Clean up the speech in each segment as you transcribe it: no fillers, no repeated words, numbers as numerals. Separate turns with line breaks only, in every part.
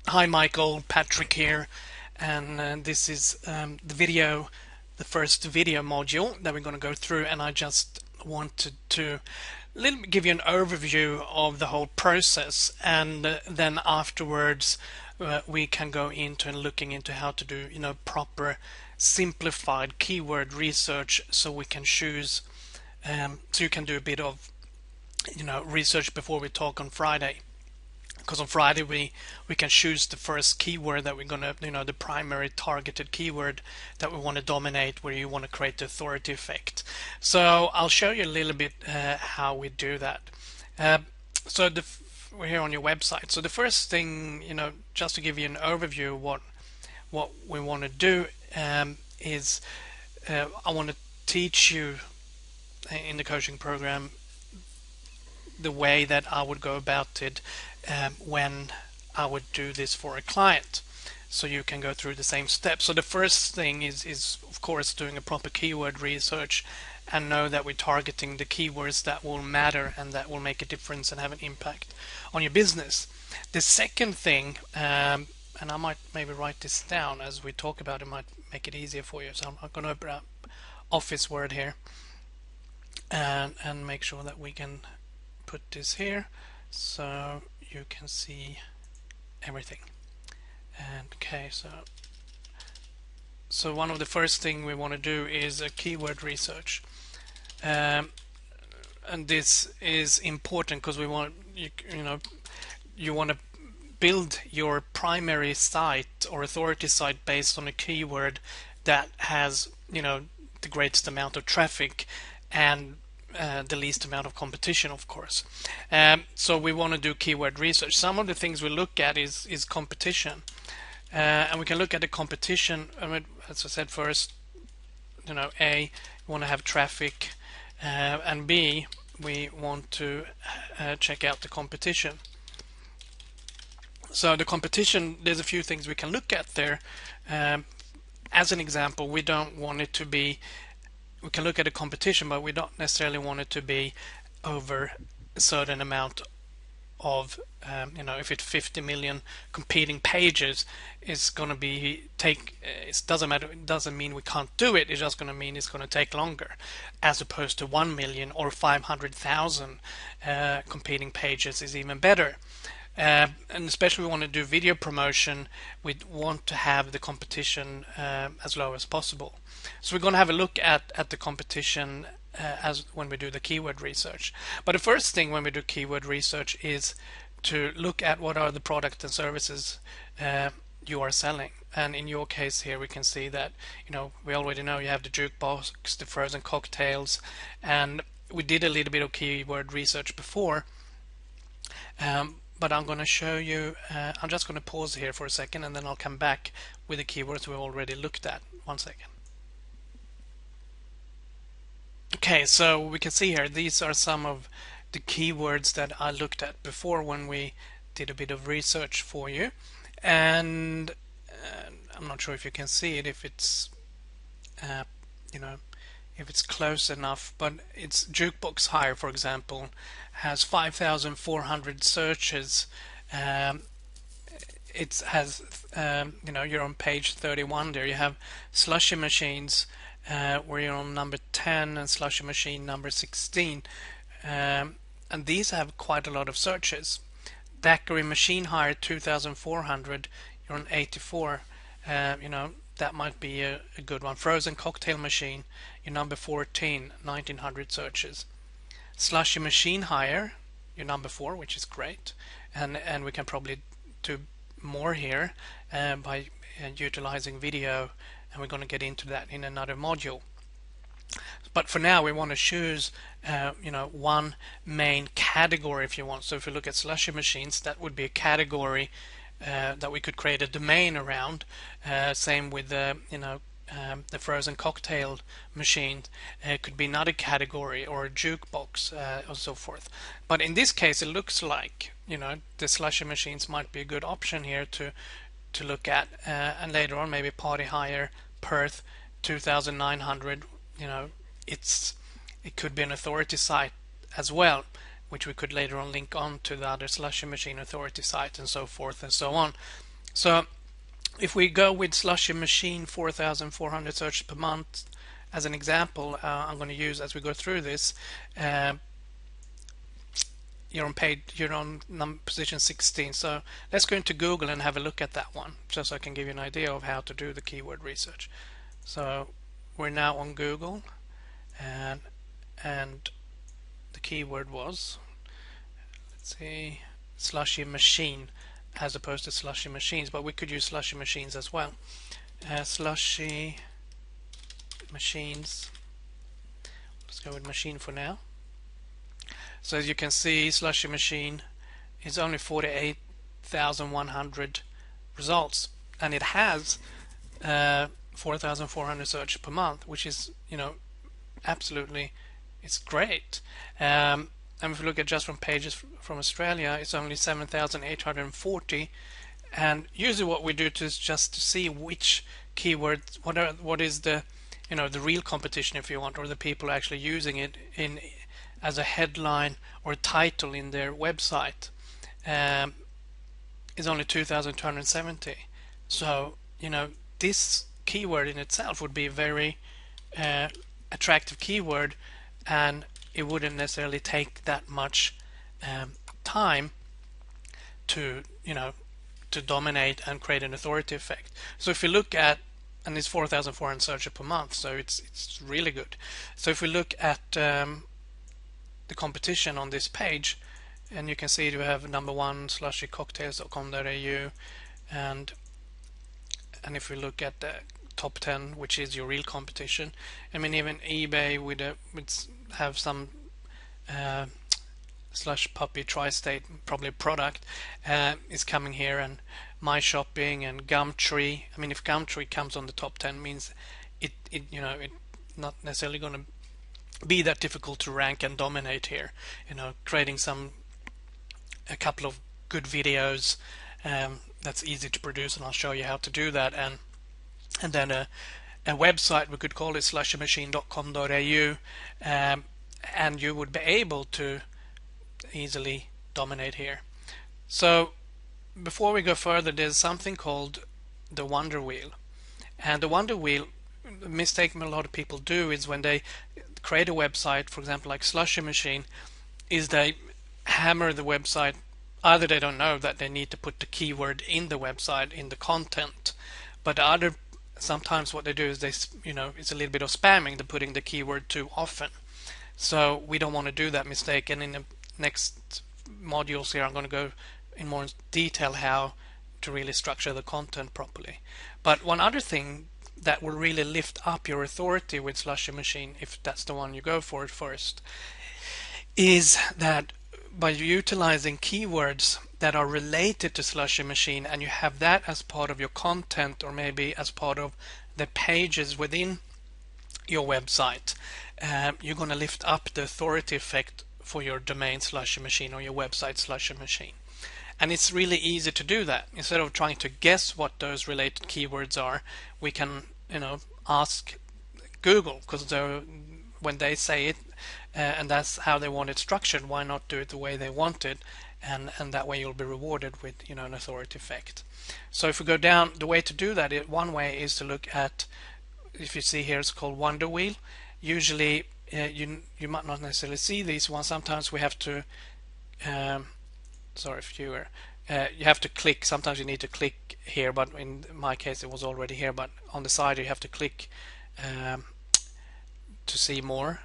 Hi Michael, Patrick here, and this is the first video module that we're going to go through, and I just wanted to give you an overview of the whole process, and then afterwards we can go into and looking into how to do proper simplified keyword research, so we can choose so you can do a bit of research before we talk on Friday. Because on Friday we can choose the first keyword that we're gonna, the primary targeted keyword that we want to dominate, where you want to create the authority effect. So I'll show you a little bit how we do that. So we're here on your website. So the first thing, just to give you an overview of what we want to do is I want to teach you in the coaching program the way that I would go about it when I would do this for a client, so you can go through the same steps. So the first thing is of course doing a proper keyword research and know that we're targeting the keywords that will matter and that will make a difference and have an impact on your business. The second thing, and I might maybe write this down as we talk about it, might make it easier for you. So I'm going to open up Office Word here and make sure that we can put this here so you can see everything. And okay, so one of the first thing we want to do is a keyword research, and this is important because we want you want to build your primary site or authority site based on a keyword that has the greatest amount of traffic and the least amount of competition, of course. So we want to do keyword research. Some of the things we look at is competition, and we can look at the competition. As I said, first, A, we want to have traffic, and B, we want to check out the competition. So the competition, there's a few things we can look at there. As an example, we don't want it to be, we can look at the competition, but we don't necessarily want it to be over a certain amount of, if it's 50 million competing pages, it's going to be it doesn't matter. It doesn't mean we can't do it. It's just going to mean it's going to take longer, as opposed to 1 million or 500,000 competing pages is even better. And especially we want to do video promotion, we want to have the competition as low as possible. So we're going to have a look at the competition as when we do the keyword research. But the first thing when we do keyword research is to look at what are the products and services you are selling. And in your case here, we can see that we already know you have the jukebox, the frozen cocktails, and we did a little bit of keyword research before. But I'm going to show you, I'm just going to pause here for a second, and then I'll come back with the keywords we already looked at. 1 second. Okay, so we can see here, these are some of the keywords that I looked at before when we did a bit of research for you. And I'm not sure if you can see it, if it's, if it's close enough, but it's Jukebox Hire, for example, has 5,400 searches. It has, you're on page 31 there. You have Slushy Machines, where you're on number 10, and Slushy Machine number 16. And these have quite a lot of searches. Daiquiri Machine Hire 2,400, you're on 84. That might be a good one. Frozen Cocktail Machine, you're number 14, 1,900 searches. Slushy Machine Hire, you're number 4, which is great, and we can probably do more here by utilizing video, and we're going to get into that in another module. But for now, we want to choose one main category, if you want. So if you look at Slushy Machines, that would be a category that we could create a domain around. Same with the the frozen cocktail machine. It could be another category, or a jukebox, or so forth. But in this case, it looks like the Slushy Machines might be a good option here to look at, and later on maybe Party Hire Perth 2,900. It could be an authority site as well, which we could later on link on to the other Slushy Machine authority site, and so forth and so on. So if we go with Slushy Machine 4,400 searches per month as an example, I'm going to use as we go through this. You're on position 16. So let's go into Google and have a look at that one, just so I can give you an idea of how to do the keyword research. So we're now on Google, and the keyword was, let's see, Slushy Machine as opposed to Slushy Machines, but we could use Slushy Machines as well. Slushy Machines. Let's go with machine for now. So as you can see, Slushy Machine is only 48,100 results, and it has 4,400 searches per month, which is, absolutely, it's great. And if you look at just from pages from Australia, it's only 7,840. And usually what we do is just to see which keywords, what is the, the real competition, if you want, or the people actually using it in as a headline or a title in their website, is only 2,270. So, this keyword in itself would be a very attractive keyword, and it wouldn't necessarily take that much time to to dominate and create an authority effect. So if you look at, and it's 4,400 searches per month, so it's really good. So if we look at the competition on this page, and you can see you have number one slushycocktails.com.au, and if we look at the top 10, which is your real competition, I mean, even eBay would have some Slush Puppy Tri-State, probably a product, is coming here, and My Shopping and Gumtree. I mean, if Gumtree comes on the top 10, means it's not necessarily going to be that difficult to rank and dominate here. Creating a couple of good videos that's easy to produce, and I'll show you how to do that, and then a website, we could call it slushymachine.com.au, and you would be able to easily dominate here. So before we go further, there's something called the Wonder Wheel, and the Wonder Wheel, the mistake a lot of people do is when they create a website, for example like Slushy Machine, is they hammer the website. Either they don't know that they need to put the keyword in the website in the content, but sometimes what they do is it's a little bit of spamming, they're putting the keyword too often. So we don't want to do that mistake, and in the next modules here I'm going to go in more detail how to really structure the content properly. But one other thing that will really lift up your authority with Slushy Machine, if that's the one you go for at first, is that by utilizing keywords that are related to Slushy Machine, and you have that as part of your content, or maybe as part of the pages within your website, you're going to lift up the authority effect for your domain Slushy Machine or your website Slushy Machine. And it's really easy to do that. Instead of trying to guess what those related keywords are, we can ask Google, because when they say it, and that's how they want it structured, why not do it the way they want it, and that way you'll be rewarded with an authority effect. So if we go down, the way to do that, one way is to look at, if you see here, it's called Wonder Wheel. Usually you might not necessarily see these ones. Sometimes we have to sorry, viewer, you have to click. Sometimes you need to click here, but in my case it was already here, but on the side you have to click to see more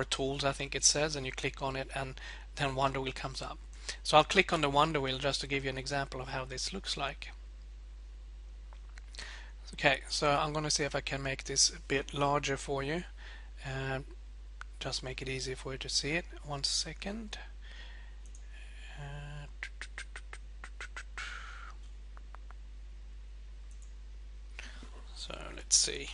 tools, I think it says, and you click on it, and then Wonder Wheel comes up. So I'll click on the Wonder Wheel just to give you an example of how this looks like. Okay, so I'm going to see if I can make this a bit larger for you, and just make it easy for you to see it. 1 second. So let's see.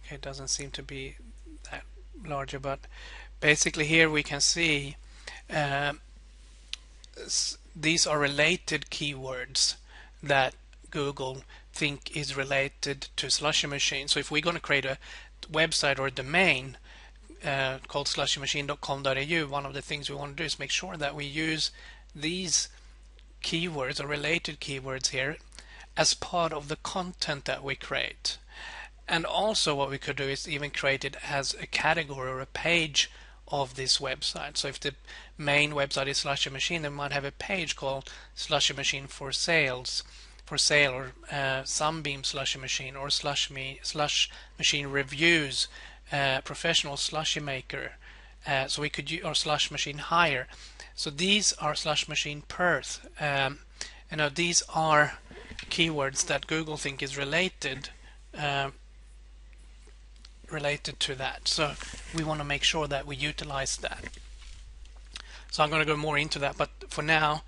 Okay, it doesn't seem to be that larger, but basically here we can see these are related keywords that Google think is related to Slushy Machine. So if we're going to create a website or a domain called slushymachine.com.au, one of the things we want to do is make sure that we use these keywords or related keywords here as part of the content that we create. And also what we could do is even create it as a category or a page of this website. So if the main website is Slushy Machine, they might have a page called Slushy Machine for sales, for sale, or Sunbeam Slushy Machine, or Slush Machine Reviews, Professional Slushy Maker. So we could use, or Slush Machine Hire. So these are Slush Machine Perth. These are keywords that Google think is related to that. So we want to make sure that we utilize that. So I'm going to go more into that, but for now,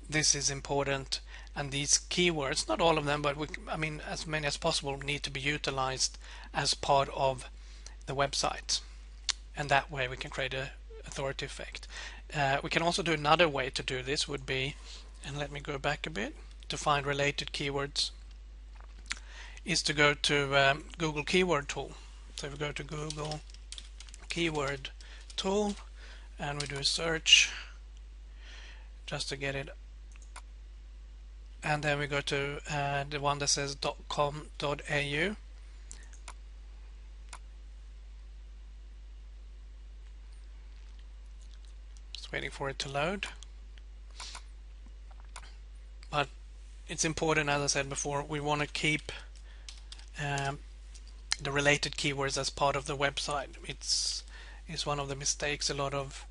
this is important, and these keywords, not all of them, but as many as possible, need to be utilized as part of the website, and that way we can create a authority effect. We can also do another way to do this would be, and let me go back a bit, to find related keywords, is to go to Google Keyword Tool. So we go to Google Keyword Tool and we do a search just to get it, and then we go to the one that says .com.au. Just waiting for it to load. But it's important, as I said before, we want to keep the related keywords as part of the website. It's one of the mistakes a lot of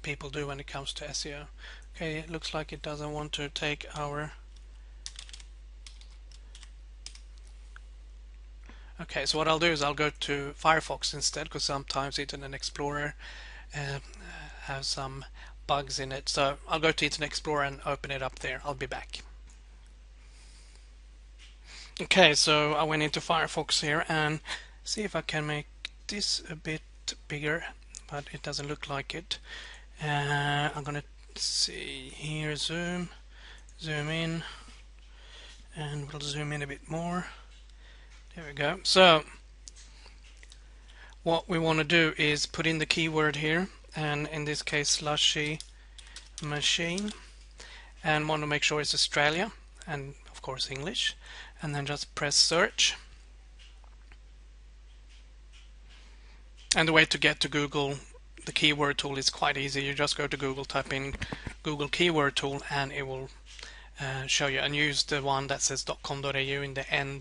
people do when it comes to SEO. Okay, it looks like it doesn't want to take our... Okay, so what I'll do is I'll go to Firefox instead, because sometimes Internet Explorer has some bugs in it. So I'll go to Internet Explorer and open it up there. I'll be back. Okay, so I went into Firefox here and see if I can make this a bit bigger, but it doesn't look like it. I'm gonna see here, zoom in, and we'll zoom in a bit more. There we go. So what we want to do is put in the keyword here, and in this case Slushy Machine, and want to make sure it's Australia and of course English, and then just press search. And the way to get to Google, the keyword tool, is quite easy. You just go to Google, type in Google Keyword Tool, and it will show you, and use the one that says .com.au in the end